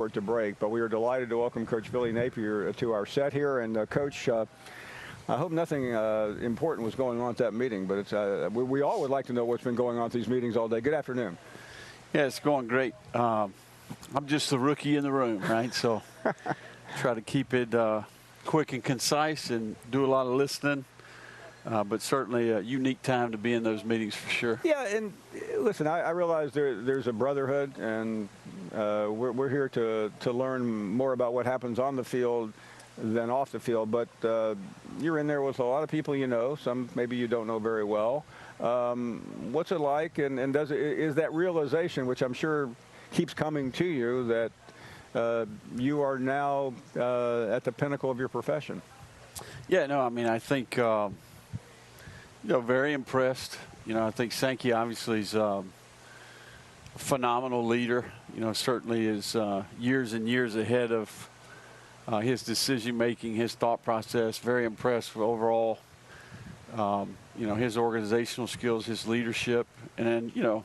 to break, but we are delighted to welcome Coach Billy Napier to our set here. And Coach, I hope nothing important was going on at that meeting, but it's we all would like to know what's been going on at these meetings all day. Good afternoon. Yeah, it's going great. I'm just the rookie in the room, right? So try to keep it quick and concise and do a lot of listening. But certainly a unique time to be in those meetings for sure. Yeah, and listen, I realize there's a brotherhood, and we're here to learn more about what happens on the field than off the field. But you're in there with a lot of people you know, some maybe you don't know very well. What's it like, and is that realization, which I'm sure keeps coming to you, that you are now at the pinnacle of your profession? Yeah, no, I mean, I think very impressed. I think Sankey obviously is a phenomenal leader. Certainly is years and years ahead of his decision-making, his thought process. Very impressed with overall, his organizational skills, his leadership. And then,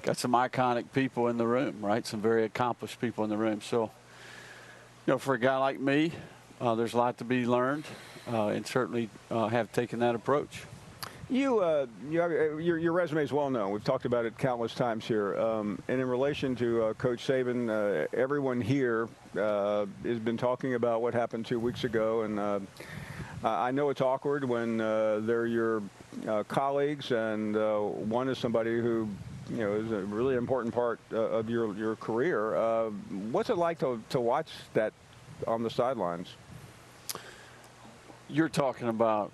got some iconic people in the room, right? Some very accomplished people in the room. So, for a guy like me, there's a lot to be learned, and certainly have taken that approach. Your resume is well known. We've talked about it countless times here. And in relation to Coach Saban, everyone here has been talking about what happened 2 weeks ago. And I know it's awkward when they're your colleagues, and one is somebody who is a really important part of your career. What's it like to watch that on the sidelines? You're talking about.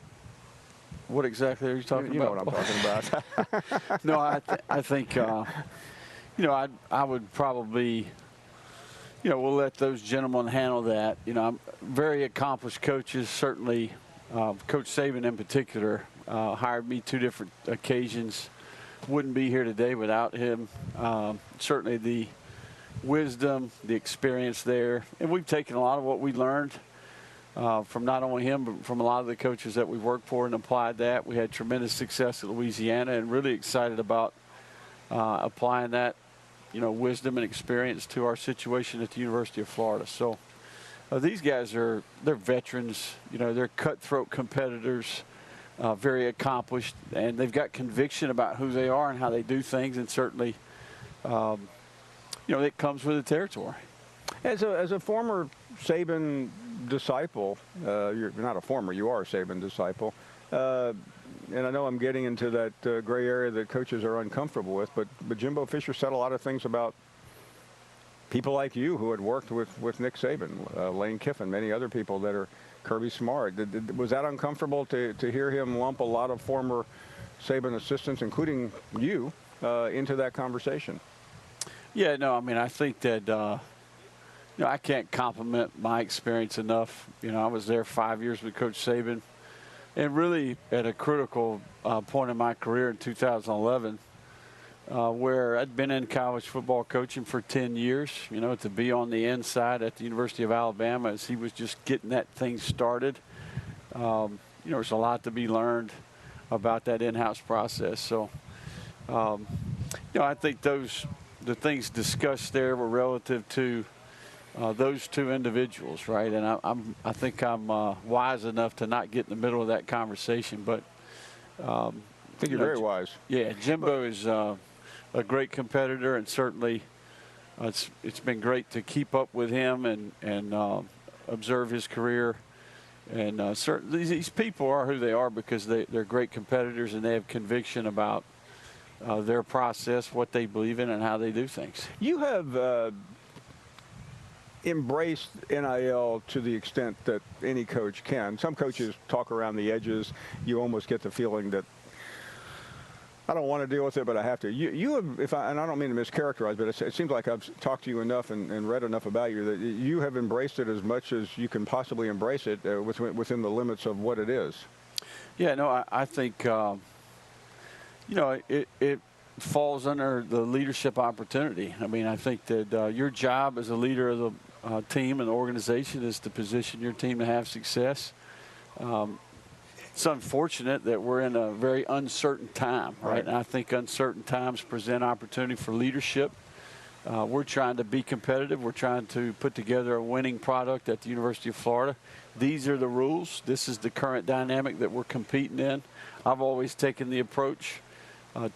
What exactly are you talking about? You know what I'm talking about. No, I think, I would probably, we'll let those gentlemen handle that. I'm very accomplished coaches, certainly Coach Saban in particular, hired me 2 different occasions. Wouldn't be here today without him. Certainly the wisdom, the experience there. And we've taken a lot of what we learned from not only him, but from a lot of the coaches that we worked for and applied that. We had tremendous success at Louisiana, and really excited about applying that, wisdom and experience to our situation at the University of Florida. So these guys they're veterans, they're cutthroat competitors, very accomplished, and they've got conviction about who they are and how they do things, and certainly, it comes with the territory. As a former Saban disciple, you're not a former, you are a Saban disciple, and I know I'm getting into that gray area that coaches are uncomfortable with, but Jimbo Fisher said a lot of things about people like you who had worked with Nick Saban, Lane Kiffin, many other people that are Kirby Smart. Was that uncomfortable to hear him lump a lot of former Saban assistants, including you, into that conversation? Yeah, no, I mean, I think that I can't compliment my experience enough. I was there 5 years with Coach Saban, and really at a critical point in my career in 2011, where I'd been in college football coaching for 10 years, to be on the inside at the University of Alabama as he was just getting that thing started. There's a lot to be learned about that in-house process. So, I think the things discussed there were relative to those 2 individuals, right? And I think I'm wise enough to not get in the middle of that conversation. But I think you're very wise. Yeah, Jimbo is a great competitor, and certainly it's been great to keep up with him and observe his career. And certainly these people are who they are because they're great competitors, and they have conviction about their process, what they believe in, and how they do things. You have embraced NIL to the extent that any coach can. Some coaches talk around the edges. You almost get the feeling that I don't want to deal with it, but I have to. You have, and I don't mean to mischaracterize, but it seems like I've talked to you enough and read enough about you that you have embraced it as much as you can possibly embrace it within the limits of what it is. Yeah, no, I think, it falls under the leadership opportunity. I mean, I think that your job as a leader of the team and organization is to position your team to have success. It's unfortunate that we're in a very uncertain time, right? And I think uncertain times present opportunity for leadership. We're trying to be competitive. We're trying to put together a winning product at the University of Florida. These are the rules. This is the current dynamic that we're competing in. I've always taken the approach,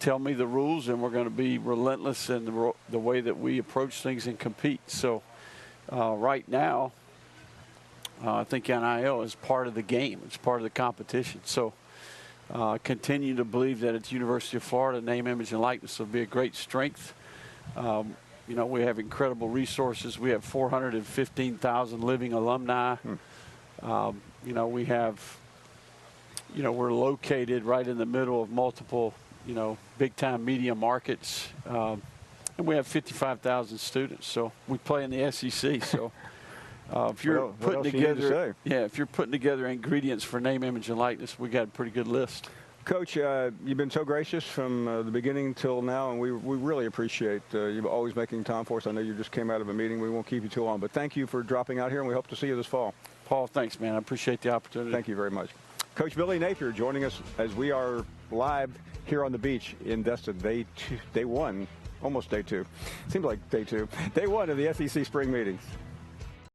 tell me the rules, and we're going to be relentless in the way that we approach things and compete. So right now, I think NIL is part of the game. It's part of the competition. So continue to believe that at the University of Florida, name, image, and likeness will be a great strength. You know, we have incredible resources. We have 415,000 living alumni. You know, we have, you know, we're located right in the middle of multiple, you know, big-time media markets. And we have 55,000 students. So we play in the SEC. So if you're putting together, if you're putting together ingredients for name, image, and likeness, we got a pretty good list. Coach, you've been so gracious from the beginning till now, and we really appreciate you always making time for us. I know you just came out of a meeting. We won't keep you too long, but thank you for dropping out here, and we hope to see you this fall. Paul, thanks, man. I appreciate the opportunity. Thank you very much. Coach Billy Napier joining us as we are live here on the beach in Destin. Day one, almost day two. Seems like day two. Day one of the SEC spring meetings.